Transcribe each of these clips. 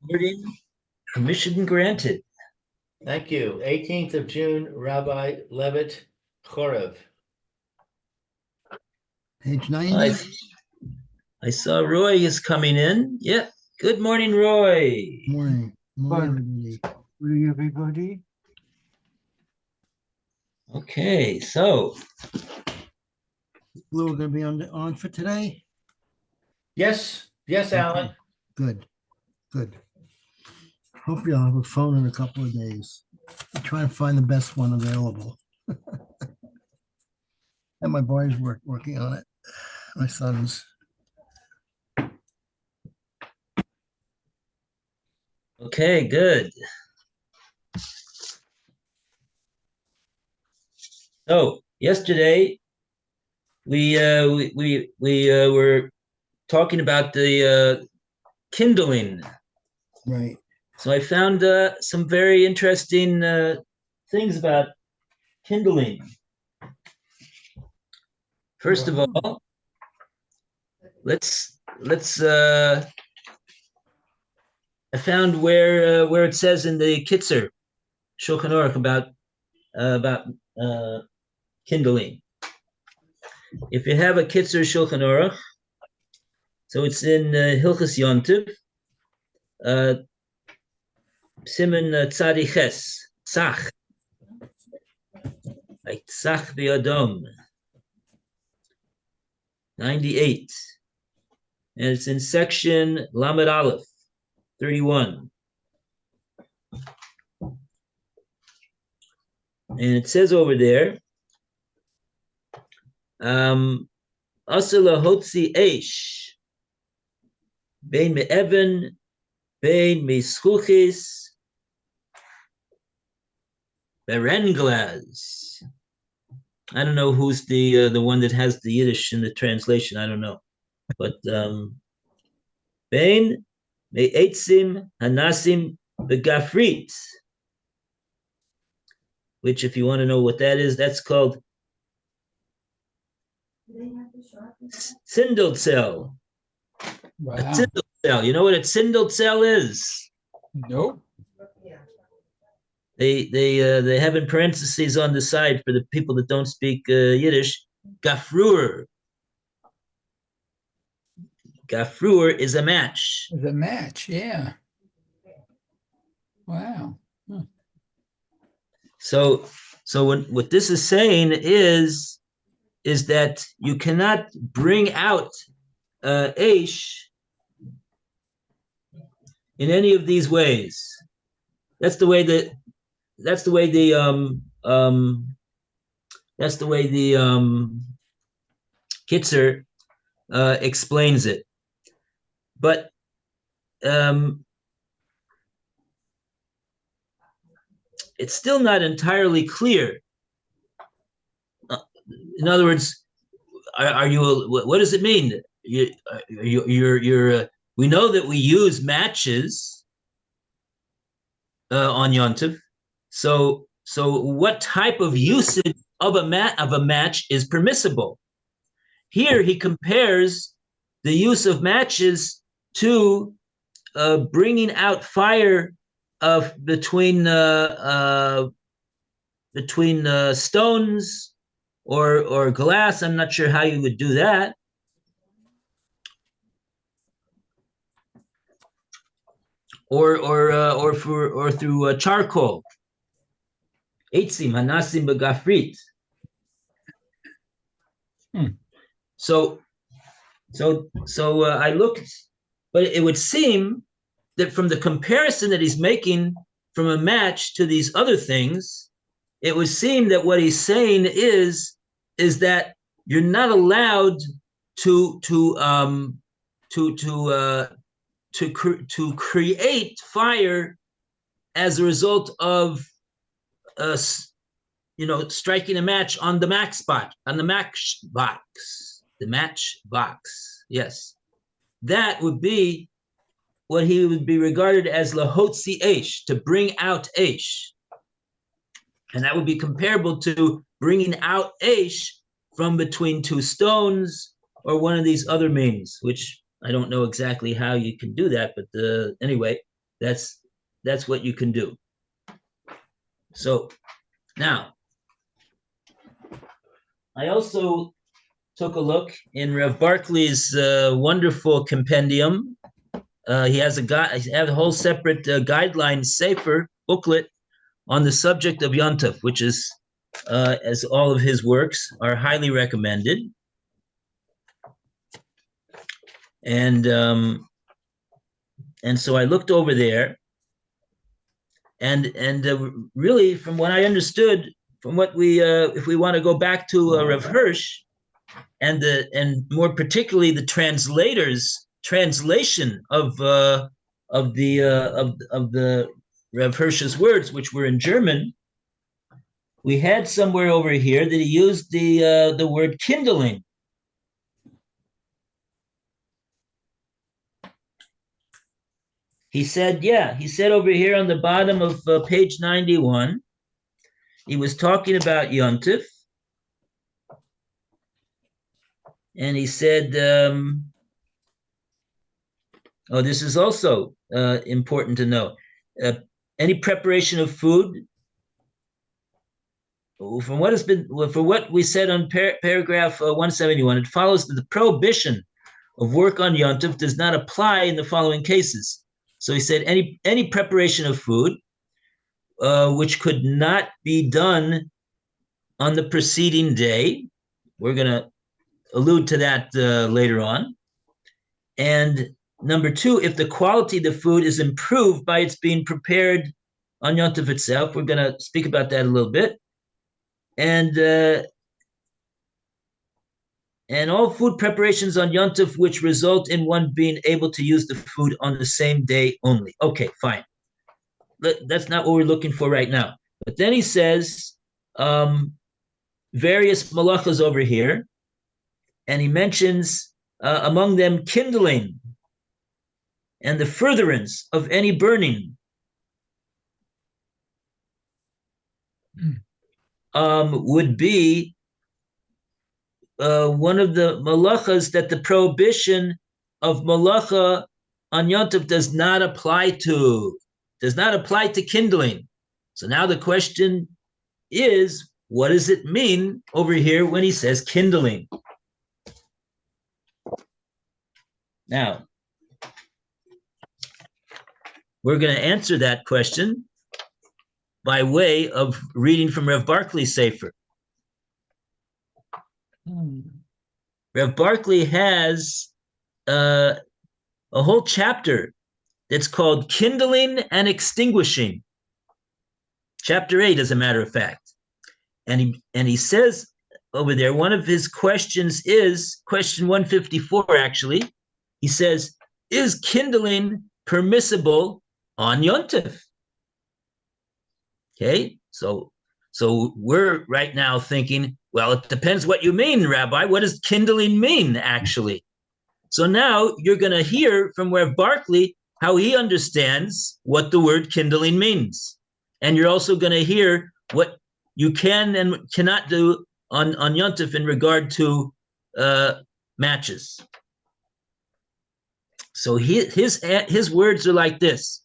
Recording permission granted. Thank you. 18th of June, Rabbi Levitt, Horeb. Page 90. I saw Roy is coming in. Yeah. Good morning, Roy. Morning. Morning, everybody. Morning, everybody. Okay, so Lou, we're going to be on for today? Yes, Alan. Good. Hopefully I'll have a phone in a couple of days. I'll try and find the best one available. And my boy's working on it. My son's. okay, good. So yesterday we were talking about the kindling. Right. So I found some very interesting things about kindling. First of all, let's I found where it says in the Kitzer Shulchan Aruch about kindling. If you have a Kitzer Shulchan Aruch, so it's in Hilchas Yontiv, Siman Tzadiches, Tzach, like Tzach B'Adom, 98, and it's in section Lamed Aleph, 31. And it says over there, Asa lahotzi eish, bein me'even, bein me'schuchis, berenglaz. I don't know who's the one that has the Yiddish in the translation. I don't know, but bein me'etzim hanasim begafrit, which, if you want to know what that is, that's called Sindelzell. Wow. A Sindelzell. You know what a Sindelzell is? Nope. They have in parentheses on the side for the people that don't speak Yiddish, Gafruer. Gafruer is a match. The match, yeah. Wow. So what this is saying is that you cannot bring out Aish in any of these ways. That's the way the Kitzer explains it. But it's still not entirely clear. In other words, are you? What does it mean? We know that we use matches on Yontiv. So what type of usage of a match is permissible? Here he compares the use of matches to bringing out fire between stones or glass. I'm not sure how you would do that. Or through charcoal. Eitzim hanasim begafrit. So I looked, but it would seem that from the comparison that he's making from a match to these other things, it would seem that what he's saying is that you're not allowed to create fire as a result of striking a match on the matchbox. Yes, that would be what he would be regarded as lahotzi eish, to bring out eish, and that would be comparable to bringing out eish from between two stones or one of these other means, which I don't know exactly how you can do that, but anyway, That's what you can do. So now, I also took a look in Rev Barclay's wonderful compendium. He has a whole separate guideline sefer booklet on the subject of Yontif, which is, as all of his works, are highly recommended. And so I looked over there, and really, from what I understood, from what we, if we want to go back to Rav Hirsch, and more particularly the translator's translation of the Rav Hirsch's words, which were in German, we had somewhere over here that he used the word kindling. He said over here on the bottom of page 91, he was talking about Yontif, and he said, oh, this is also important to know. Any preparation of food, from what we said on paragraph 171, it follows that the prohibition of work on Yontif does not apply in the following cases. So he said any preparation of food which could not be done on the preceding day. We're going to allude to that later on. And number two, if the quality of the food is improved by its being prepared on Yontif itself. We're going to speak about that a little bit. And all food preparations on Yontif which result in one being able to use the food on the same day only. Okay, fine. That's not what we're looking for right now. But then he says various malachas over here, and he mentions among them kindling and the furtherance of any burning. Would be one of the malachas that the prohibition of malacha on Yontif does not apply to kindling. So now the question is, what does it mean over here when he says kindling? Now, we're going to answer that question by way of reading from Rev Barclay's Sefer. Rev Barclay has a whole chapter that's called Kindling and Extinguishing. Chapter 8, as a matter of fact. And he says over there, one of his questions is, question 154 actually, he says, is kindling permissible on Yontif? Okay, so we're right now thinking, well, it depends what you mean, Rabbi. What does kindling mean, actually? So now you're going to hear from Rev Barclay how he understands what the word kindling means. And you're also going to hear what you can and cannot do on Yontif in regard to matches. So his words are like this.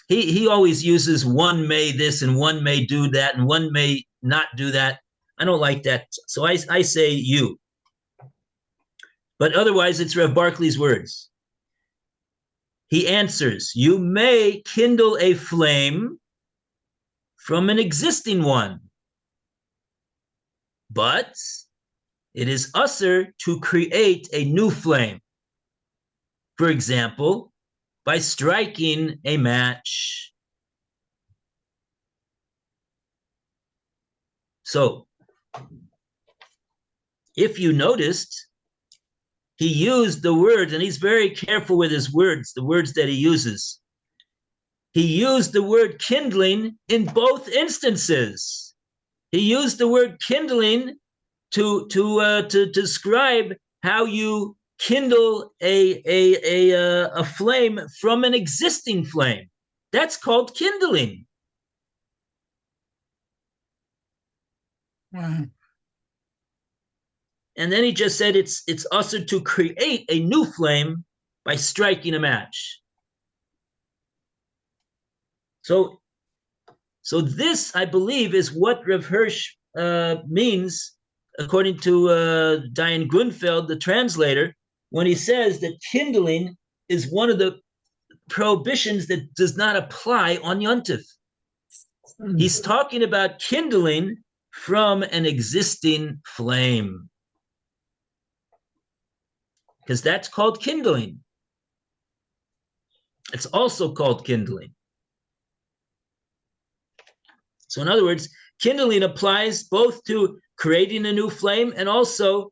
He always uses one may this and one may do that and one may not do that. I don't like that. So I say you. But otherwise, it's Rev Barclay's words. He answers, you may kindle a flame from an existing one, but it is usher to create a new flame. For example, by striking a match. So, if you noticed, he used the words, and he's very careful with his words, the words that he uses. He used the word kindling in both instances. He used the word kindling to describe how you kindle a flame from an existing flame. That's called kindling. Wow. And then he just said it's usher to create a new flame by striking a match. So this, I believe, is what Rav Hirsch means, according to Diane Grunfeld, the translator, when he says that kindling is one of the prohibitions that does not apply on Yontif. He's talking about kindling from an existing flame, because that's called kindling. It's also called kindling. So in other words, kindling applies both to creating a new flame and also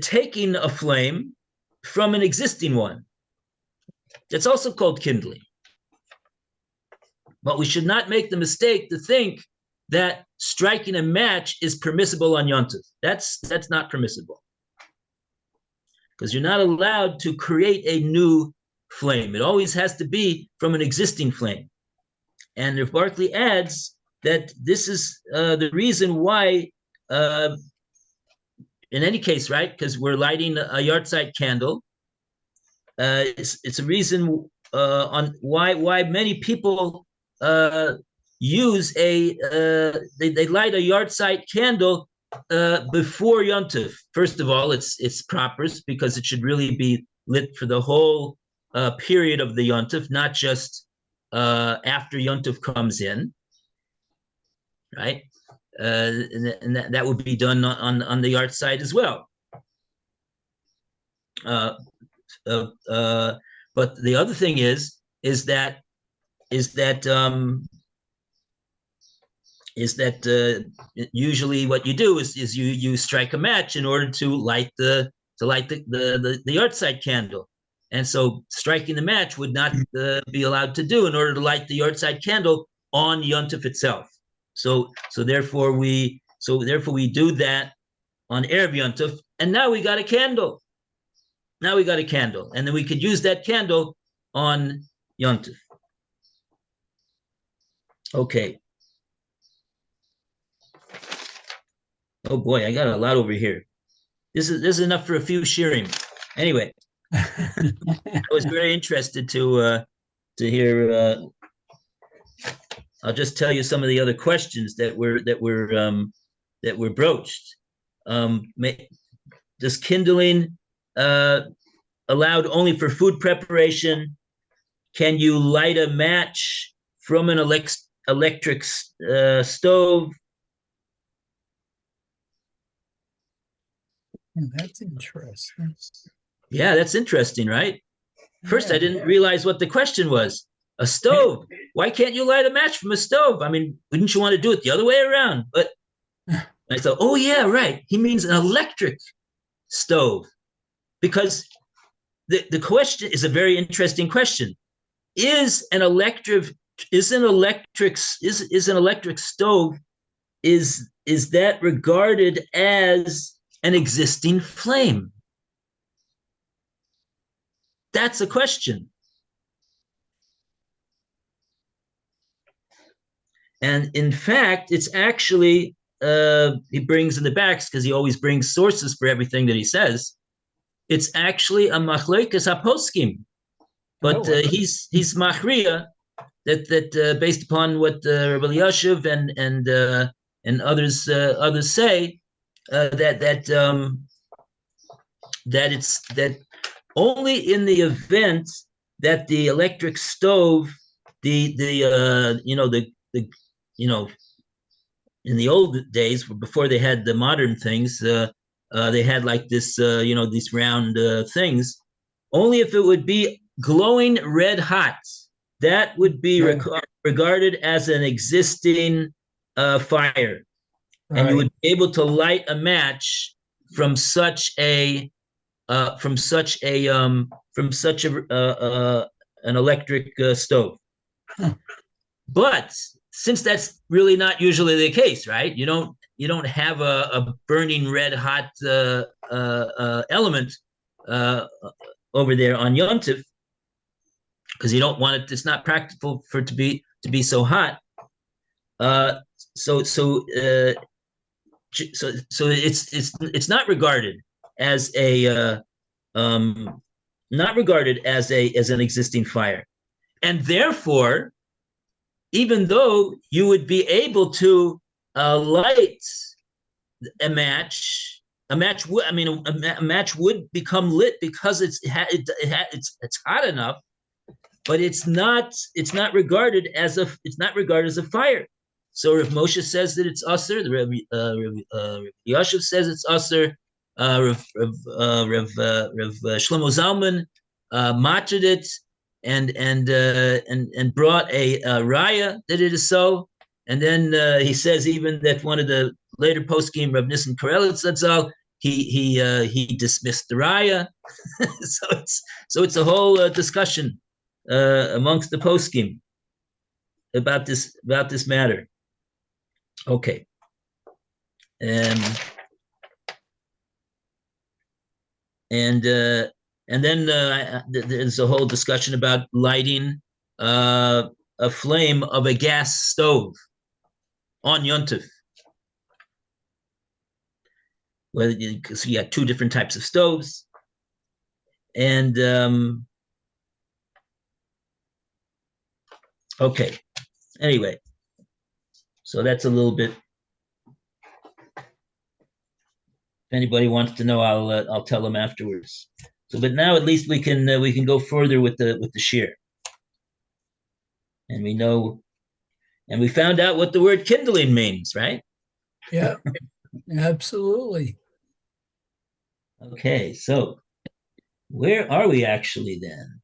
taking a flame from an existing one. It's also called kindling. But we should not make the mistake to think that striking a match is permissible on Yontif. That's not permissible, because you're not allowed to create a new flame. It always has to be from an existing flame. And if Barclay adds that this is the reason why, in any case, right, because we're lighting a yahrzeit candle, it's a reason on why many people use they light a yahrzeit candle before Yontif. First of all, it's proper because it should really be lit for the whole period of the Yontif, not just after Yontif comes in, right? And that would be done on the yahrzeit as well. But the other thing is that usually what you do is you strike a match in order to light the yahrzeit candle, and so striking the match would not be allowed to do in order to light the yahrzeit candle on Yontif itself. So therefore we do that on Erev Yontif, and now we got a candle. Now we got a candle, and then we could use that candle on Yontif. Okay. Oh boy, I got a lot over here. This is enough for a few shirim. Anyway, I was very interested to hear. I'll just tell you some of the other questions that were broached. Does kindling allowed only for food preparation? Can you light a match from an electric stove? That's interesting. Yeah, that's interesting, right? First, I didn't realize what the question was. A stove. Why can't you light a match from a stove? I mean, wouldn't you want to do it the other way around? But I thought, oh yeah, right. He means an electric stove, because the question is a very interesting question. Is an electric stove, is that regarded as an existing flame? That's a question. And in fact, it's actually, he brings in the backs, because he always brings sources for everything that he says. It's actually a machlokes haposkim, but he's machria that based upon what Rabbi Yashiv and others say, that only in the event that the electric stove, in the old days before they had the modern things, they had like this, these round things. Only if it would be glowing red hot, that would be regarded as an existing fire, and you would be able to light a match from such an electric stove. But since that's really not usually the case, right? You don't have a burning red hot element over there on Yontif, because you don't want it. It's not practical for it to be so hot. So it's not regarded as an existing fire. And therefore, even though you would be able to light a match, would, I mean, a match would become lit because it's hot enough, but it's not regarded as a fire. So if Moshe says that it's usher, the Rav Yashiv says it's usher, Rav Shlomo Zalman matched it and brought a raya that it is so. And then he says even that one of the later poskim, Rav Nissen Karelitz Zatzal, he dismissed the raya. so it's a whole discussion amongst the poskim about this matter. Okay. And then there's a whole discussion about lighting a flame of a gas stove on Yontif. Because you got two different types of stoves. And okay. Anyway, so that's a little bit. If anybody wants to know, I'll tell them afterwards. So, but now at least we can go further with the shear, and we know, and we found out what the word kindling means, right? Yeah, absolutely. Okay, so where are we actually then?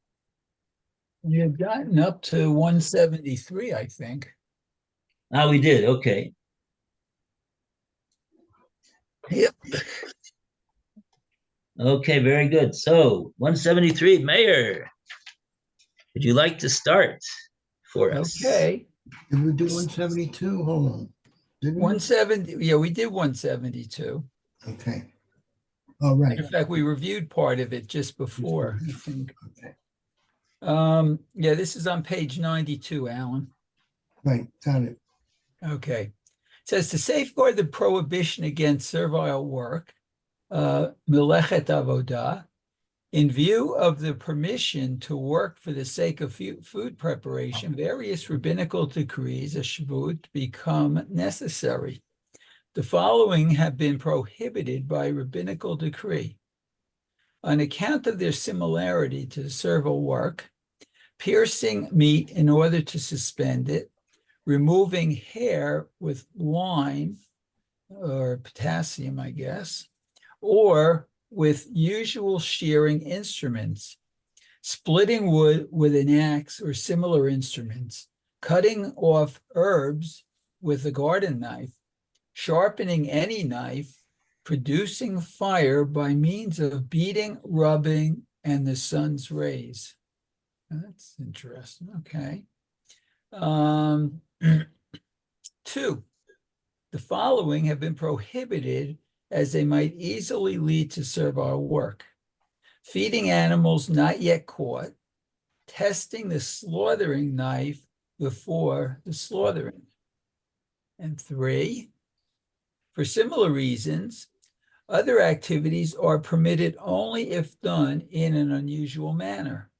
You've gotten up to 173, I think. Ah, we did. Okay. Yep. Okay, very good. So 173, Mayor, would you like to start for us? Okay. Did we do 172? Hold on. Did we? 170. Yeah, we did 172. Okay. All right. In fact, we reviewed part of it just before, I think. Okay. Yeah, this is on page 92, Alan. Right. Got it. Okay. It says to safeguard the prohibition against servile work, Melechet Avodah, in view of the permission to work for the sake of food preparation, various rabbinical decrees, a shvut, become necessary. The following have been prohibited by rabbinical decree. On account of their similarity to servile work, piercing meat in order to suspend it, removing hair with lime or potassium, I guess, or with usual shearing instruments, splitting wood with an axe or similar instruments, cutting off herbs with a garden knife, sharpening any knife, producing fire by means of beating, rubbing, and the sun's rays. That's interesting. Okay. 2, the following have been prohibited as they might easily lead to servile work: feeding animals not yet caught, testing the slaughtering knife before the slaughtering. And 3, for similar reasons, other activities are permitted only if done in an unusual manner.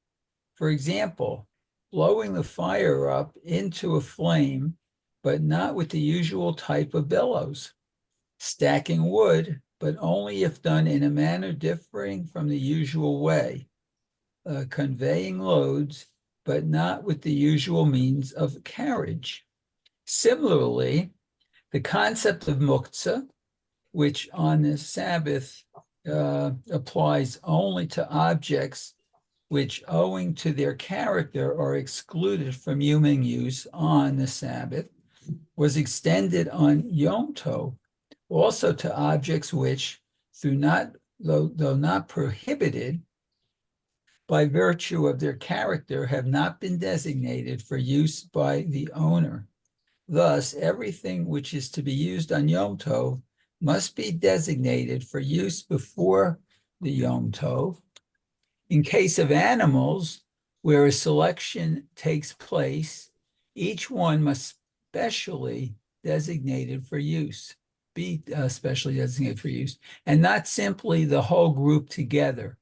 For example, blowing the fire up into a flame, but not with the usual type of bellows. Stacking wood, but only if done in a manner differing from the usual way. Conveying loads, but not with the usual means of carriage. Similarly, the concept of muktzah, which on the Sabbath applies only to objects which, owing to their character, are excluded from human use on the Sabbath, was extended on Yom Tov, also to objects which, though not prohibited, by virtue of their character, have not been designated for use by the owner. Thus, everything which is to be used on Yom Tov must be designated for use before the Yom Tov. In case of animals, where a selection takes place, each one must specially designated for use, be specially designated for use, and not simply the whole group together.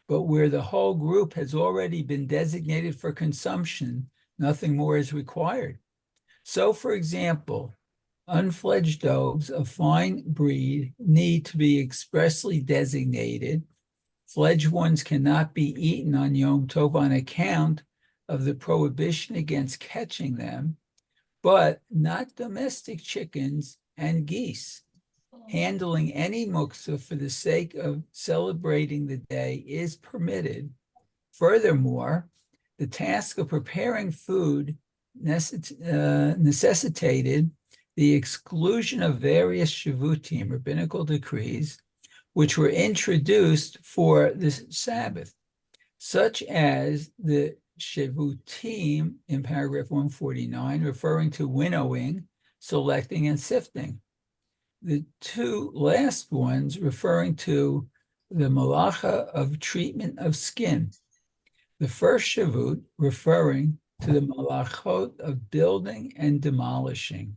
but where the whole group has already been designated for consumption, nothing more is required. So, for example, unfledged dogs of fine breed need to be expressly designated. Fledged ones cannot be eaten on Yom Tov on account of the prohibition against catching them, but not domestic chickens and geese. Handling any muktzah for the sake of celebrating the day is permitted. Furthermore, the task of preparing food necessitated the exclusion of various shivutim, rabbinical decrees, which were introduced for this Sabbath, such as the shivutim in paragraph 149, referring to winnowing, selecting, and sifting. The two last ones referring to the malacha of treatment of skin. The first shavut referring to the malachot of building and demolishing.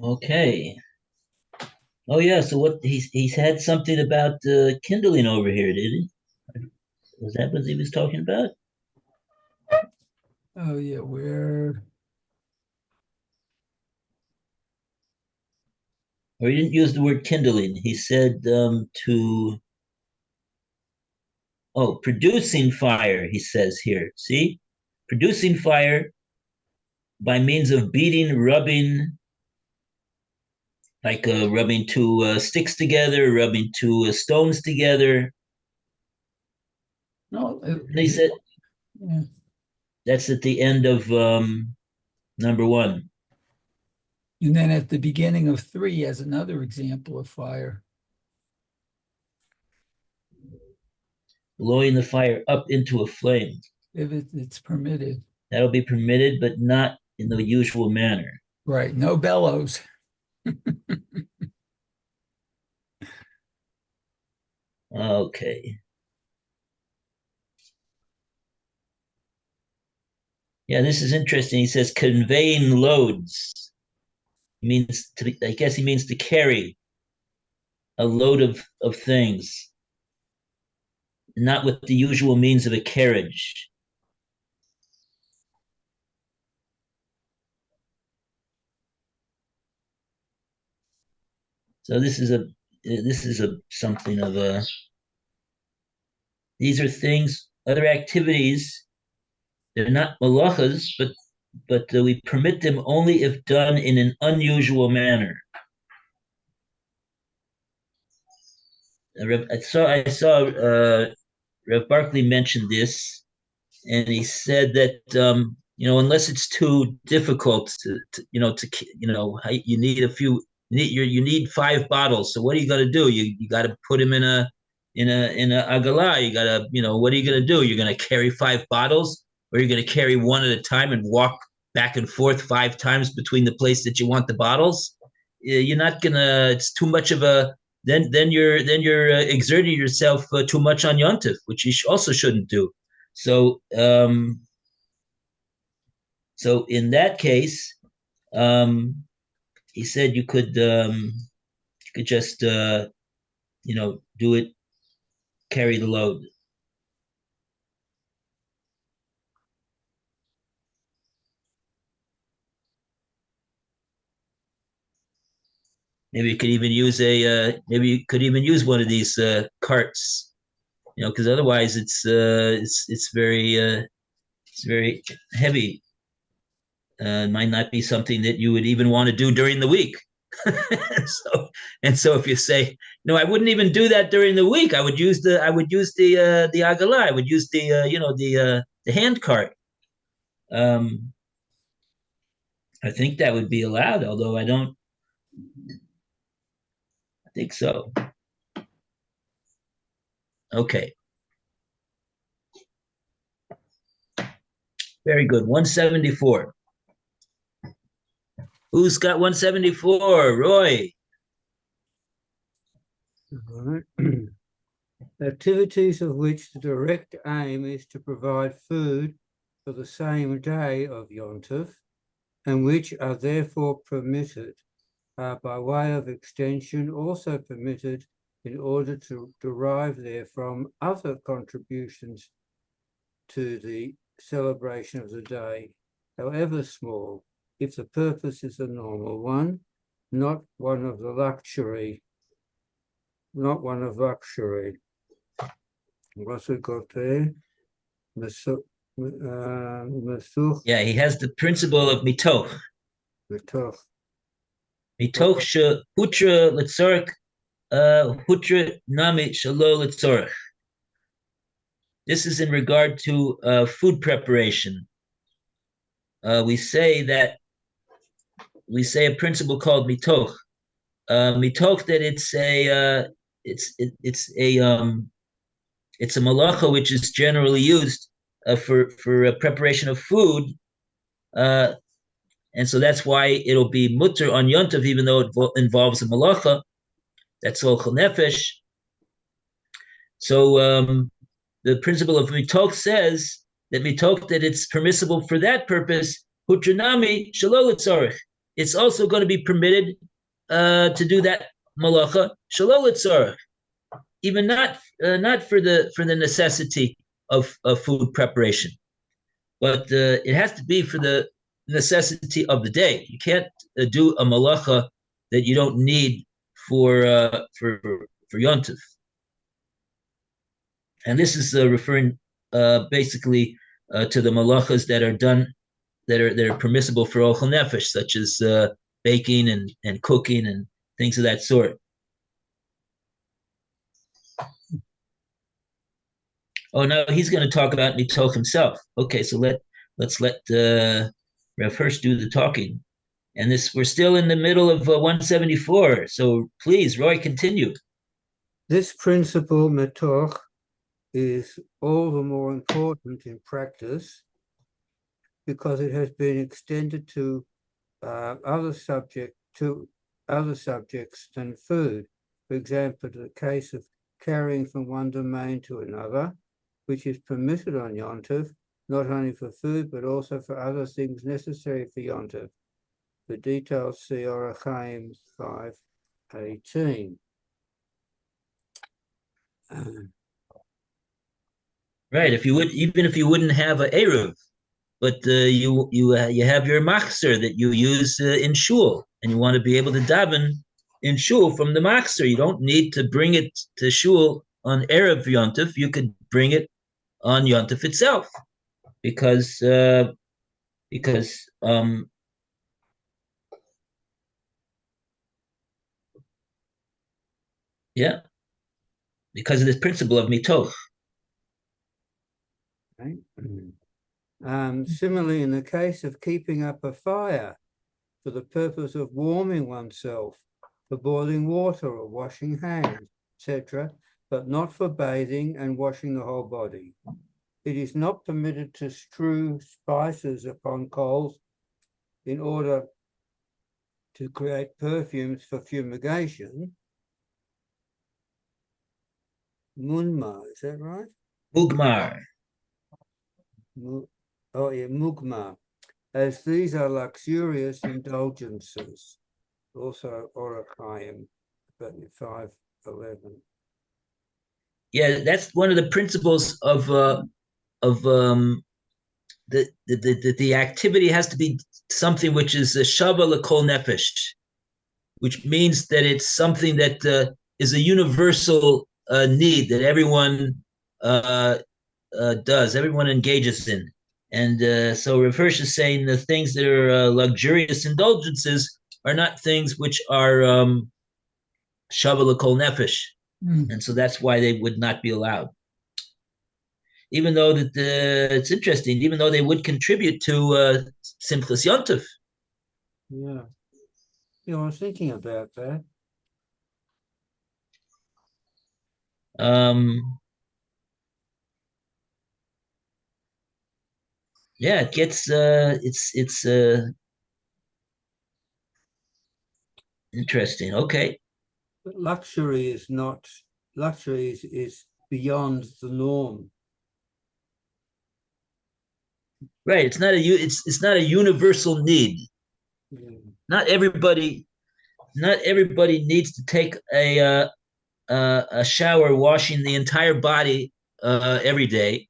Okay. Oh yeah, so what he's had something about kindling over here, did he? Was that what he was talking about? Oh yeah, where? Or he didn't use the word kindling. He said producing fire, he says here. See? Producing fire by means of beating, rubbing, like rubbing two sticks together, rubbing two stones together. No, They said yeah. that's at the end of number 1. And then at the beginning of 3 as another example of fire. Blowing the fire up into a flame. If it's permitted. That'll be permitted, but not in the usual manner. Right, no bellows. Okay. Yeah, this is interesting. He says conveying loads. He means to, I guess he means to carry a load of things, not with the usual means of a carriage. So this is a something of a, these are things, other activities. They're not malachas, but we permit them only if done in an unusual manner. I saw Rev Barkley mentioned this, and he said that unless it's too difficult you need a few, you need 5 bottles. So what are you going to do? You got to put them in a agala. You got to, what are you going to do? You're going to carry 5 bottles, or you're going to carry one at a time and walk back and forth 5 times between the place that you want the bottles. You're not gonna. It's too much of a. Then you're exerting yourself too much on yontif, which you also shouldn't do. So so in that case, he said you could just do it, carry the load. Maybe you could even use one of these carts, because otherwise it's very heavy. Might not be something that you would even want to do during the week. so if you say, no, I wouldn't even do that during the week. I would use the agala. I would use the hand cart. I think that would be allowed, although I don't think so. Okay. Very good. 174. Who's got 174? Roy. All right. Activities of which the direct aim is to provide food for the same day of Yom Tov, and which are therefore permitted, are by way of extension also permitted in order to derive therefrom other contributions to the celebration of the day, however small, if the purpose is a normal one, not one of luxury. What's it got there? Mesuch, Yeah, he has the principle of mitoch. metoch. Mitoch she hutra letzorach, hutra nami shelo letzorach. This is in regard to food preparation. We say a principle called mitoch. Mitoch that it's a malacha which is generally used for preparation of food, and so that's why it'll be mutter on yontav, even though it involves a malacha. That's all nefesh. So the principle of mitoch says that it's permissible for that purpose. Hutranami shalol tzarich. It's also going to be permitted to do that malacha shalol tzarich, even not for the necessity of food preparation, but it has to be for the necessity of the day. You can't do a malacha that you don't need for yontif. And this is referring basically to the malachas that are done that are permissible for ochel nefesh, such as baking and cooking and things of that sort. Oh, no, he's going to talk about mitoch himself. Okay, so let's let Rav Hirsch do the talking. And we're still in the middle of 174. So please, Roy, continue. This principle, metoch, is all the more important in practice because it has been extended to other subjects than food. For example, the case of carrying from one domain to another, which is permitted on Yontif, not only for food, but also for other things necessary for Yontif. For details, see Orach Chaim 5:18. Right. Even if you wouldn't have an eruv, but you have your machzer that you use in shul, and you want to be able to daven in shul from the machzer. You don't need to bring it to shul on erev yontif. You could bring it on yontif itself, because yeah, because of this principle of mitoch. Right? Similarly, in the case of keeping up a fire for the purpose of warming oneself, for boiling water or washing hands, etc., but not for bathing and washing the whole body. It is not permitted to strew spices upon coals in order to create perfumes for fumigation. Munma, is that right? Mugmar. Mugma, as these are luxurious indulgences. Also, Orach Chaim 5:11. Yeah, that's one of the principles of the activity has to be something which is a shava l'kol nefesh, which means that it's something that is a universal need that everyone does, everyone engages in. And so Rav Hirsch is saying the things that are luxurious indulgences are not things which are shava l'kol nefesh. And so that's why they would not be allowed. Even though that it's interesting, even though they would contribute to Simchas Yontif. Yeah. I was thinking about that. Yeah, it gets it's interesting. Okay. But luxury is beyond the norm. Right. It's not a universal need. Yeah. Not everybody needs to take a a shower washing the entire body every day,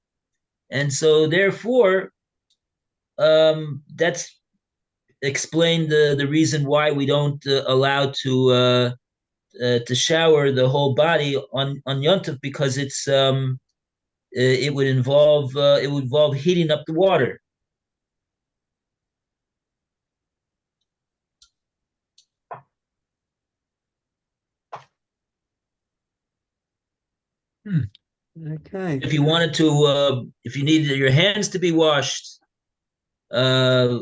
and so therefore that's explained the reason why we don't allow to shower the whole body on Yom Tov, because it would involve heating up the water. Okay. If you wanted to, if you needed your hands to be washed, uh,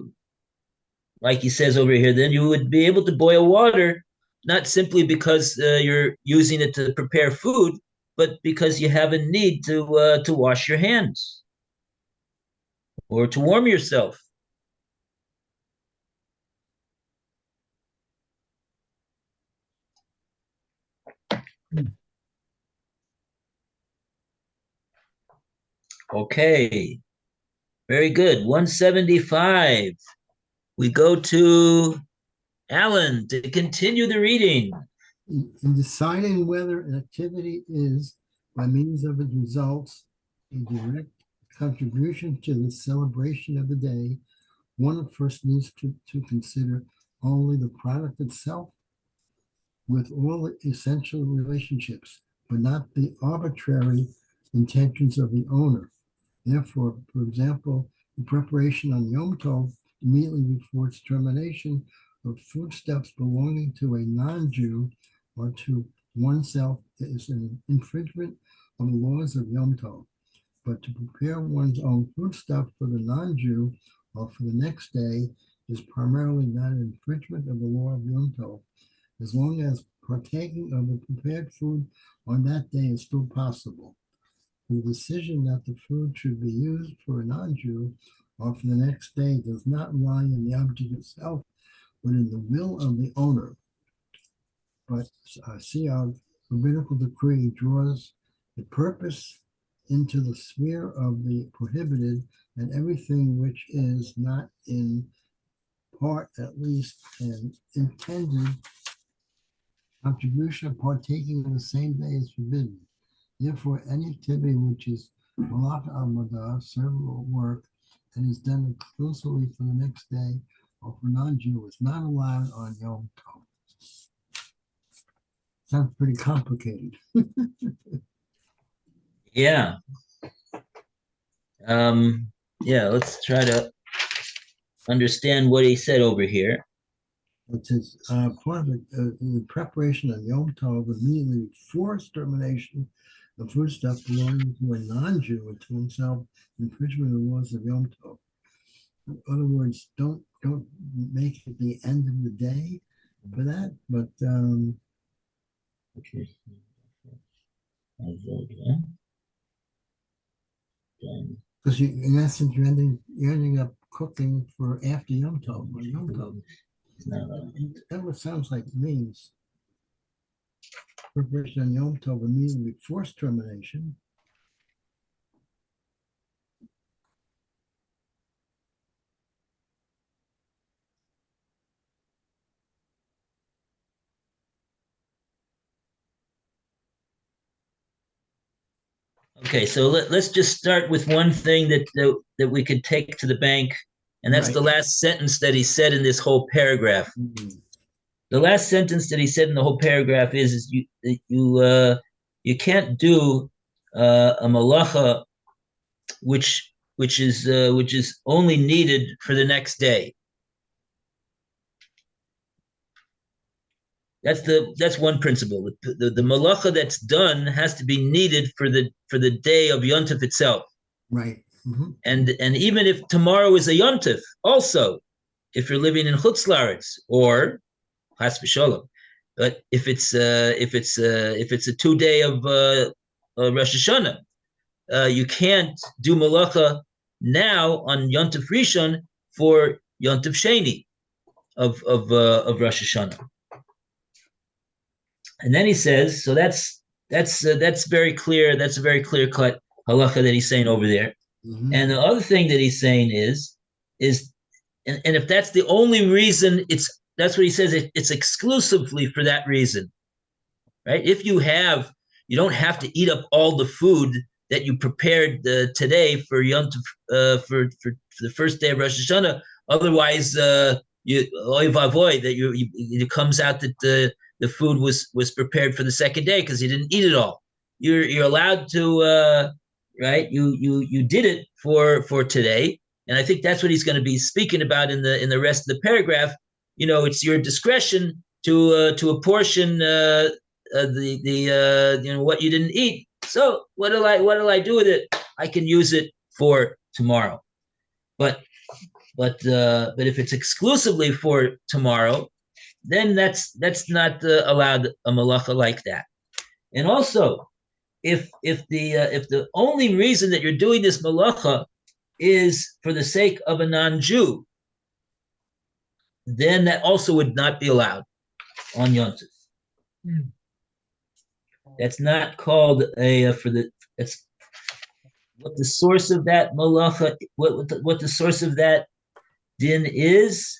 like he says over here, then you would be able to boil water, not simply because you're using it to prepare food, but because you have a need to wash your hands or to warm yourself. Okay, very good. 175. We go to Alan to continue the reading. In deciding whether an activity is, by means of its results, a direct contribution to the celebration of the day, one first needs to consider only the product itself with all the essential relationships, but not the arbitrary intentions of the owner. Therefore, for example, the preparation on Yom Tov immediately before its termination of foodstuffs belonging to a non-Jew or to oneself is an infringement of the laws of Yom Tov. But to prepare one's own foodstuff for the non-Jew or for the next day is primarily not an infringement of the law of Yom Tov, as long as partaking of the prepared food on that day is still possible. The decision that the food should be used for a non-Jew or for the next day does not lie in the object itself, but in the will of the owner. But see how rabbinical decree draws the purpose into the sphere of the prohibited, and everything which is not in part, at least, an intended contribution of partaking on the same day is forbidden. Therefore, any activity which is malach avodah, servile work, and is done exclusively for the next day or for non-Jew is not allowed on Yom Tov. Sounds pretty complicated. Yeah. Yeah, let's try to understand what he said over here. It says, part of the preparation of Yom Tov immediately before its termination of foodstuff belonging to a non-Jew and to himself, infringement of the laws of Yom Tov. In other words, don't make it the end of the day for that, but Okay. because in essence you're ending up cooking for after Yom Tov or Yom Tov. That what sounds like it means. Preparation on Yom Tov immediately before its termination. Okay, so let's just start with one thing that we could take to the bank, and that's Right. the last sentence that he said in this whole paragraph. The last sentence that he said in the whole paragraph is you can't do a malacha which is only needed for the next day. That's one principle. The malacha that's done has to be needed for the day of Yom Tov itself. Right. Mm-hmm. And even if tomorrow is a Yom Tov, also, if you're living in Chutz La'aretz or Chas v'Shalom, but if it's a 2 day of Rosh Hashanah, you can't do malacha now on Yom Tov Rishon for Yom Tov Sheni of Rosh Hashanah. And then he says, so that's very clear. That's a very clear cut halacha that he's saying over there. Mm-hmm. And the other thing that he's saying is, and if that's the only reason, that's what he says. It's exclusively for that reason. right? If you don't have to eat up all the food that you prepared today for Yom Tov, for the first day of Rosh Hashanah. Otherwise, you oy vavoy, that it comes out that the food was prepared for the second day because you didn't eat it all. You're allowed to, right? You did it for today, and I think that's what he's going to be speaking about in the rest of the paragraph. It's your discretion to apportion what you didn't eat. So what'll I do with it? I can use it for tomorrow. But if it's exclusively for tomorrow, then that's not allowed a malacha like that. And also, if the only reason that you're doing this malacha is for the sake of a non-Jew, then that also would not be allowed on Yom Tov. That's not called it's what the source of that malacha, what the source of that din is.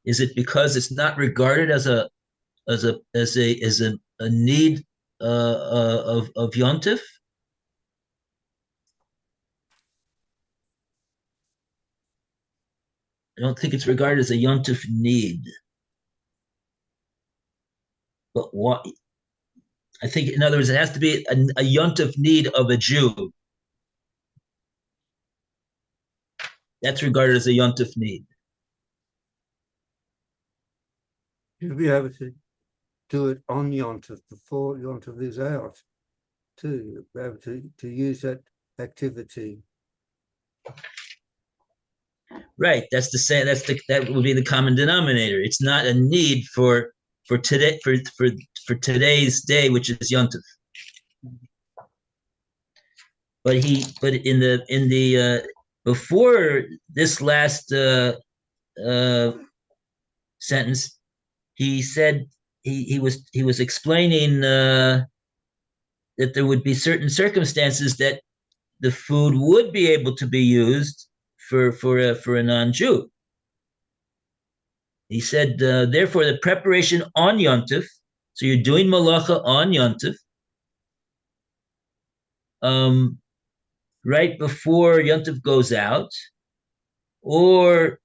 Is it because it's not regarded as a need of Yom Tov? I don't think it's regarded as a Yom Tov need. But what? I think, in other words, it has to be a Yom Tov need of a Jew. That's regarded as a Yom Tov need. You'll be able to do it on Yom Tov before Yom Tov is out, too. You'll be able to use that activity. Right. That's that would be the common denominator. It's not a need for today for today's day, which is Yom Tov. But in the before this last sentence, he said he was explaining that there would be certain circumstances that the food would be able to be used for a non-Jew. He said, therefore, the preparation on Yom Tov, so you're doing malacha on Yom Tov, right before Yom Tov goes out, or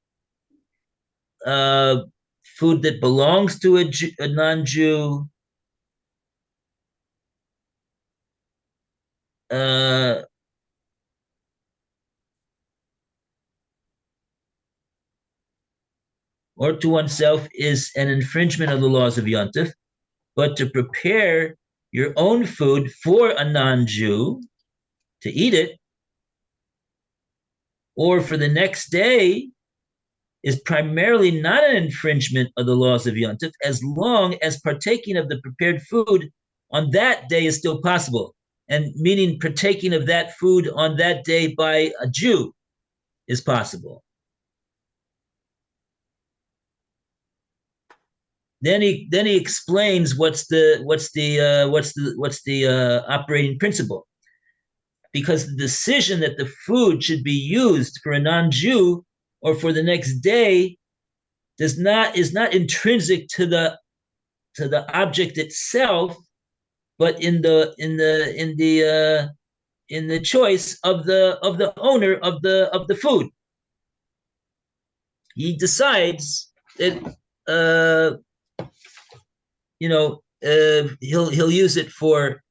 food that belongs to a non-Jew, or to oneself, is an infringement of the laws of Yom Tov. But to prepare your own food for a non-Jew to eat it, or for the next day, is primarily not an infringement of the laws of Yom Tov, as long as partaking of the prepared food on that day is still possible. And meaning partaking of that food on that day by a Jew is possible. Then he explains what's the operating principle, because the decision that the food should be used for a non-Jew or for the next day is not intrinsic to the object itself, but in the choice of the owner of the food. He decides that he'll use it for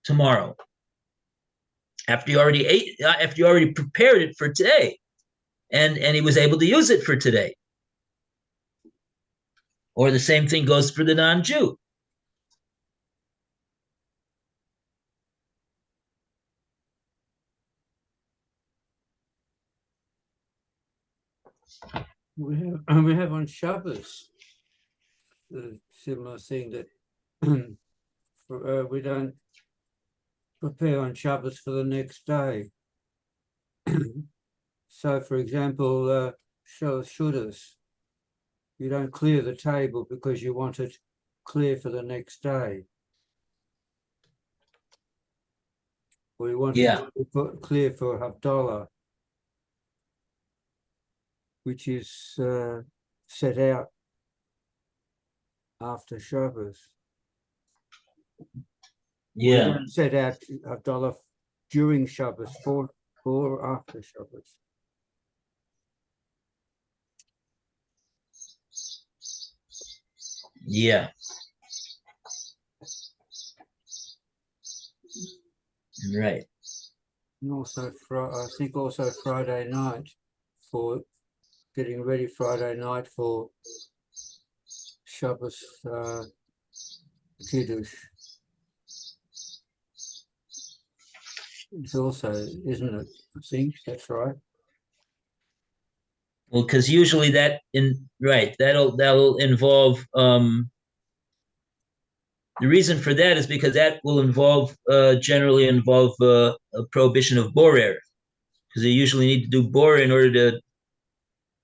tomorrow, after you already prepared it for today, and he was able to use it for today. Or the same thing goes for the non-Jew. We have on Shabbos a similar thing that we don't prepare on Shabbos for the next day. So, for example, Shudas, you don't clear the table because you want it clear for the next day. Or you want it clear for Havdalah, which is set out after Shabbos. We Yeah. don't set out Havdalah during Shabbos for after Shabbos. Yeah. Right. And also, I think also Friday night for getting ready Friday night for Shabbos Kiddush. It's also, isn't it? I think that's right. Well, because usually that'll involve the reason for that is because that will generally involve a prohibition of borer, because they usually need to do borer in order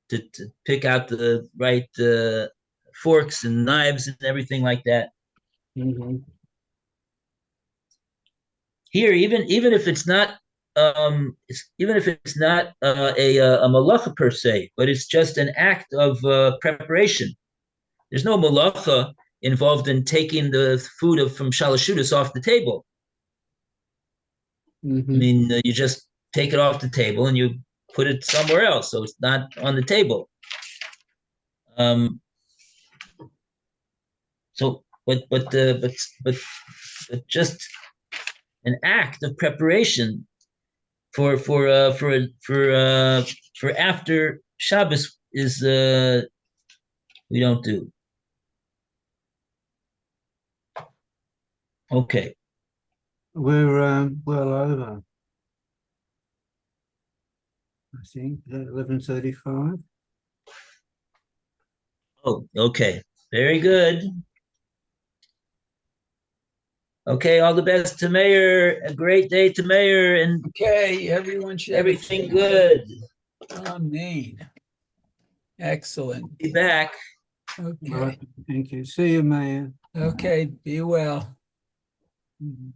to pick out the right forks and knives and everything like that. Mm-hmm. Here, even if it's not even if it's not a malacha per se, but it's just an act of preparation. There's no malacha involved in taking the food from shalashudas off the table. Mm-hmm. I mean, you just take it off the table and you put it somewhere else, so it's not on the table. So, but just an act of preparation for after Shabbos is we don't do. Okay. We're well over. I think 11:35. Oh, okay. Very good. Okay, all the best to Mayor. A great day to Mayor, and Okay, everyone should have a everything great day. good. Amen. Excellent. Be back. Okay. Right. Thank you. See you, Mayor. Okay, be well. Mhm.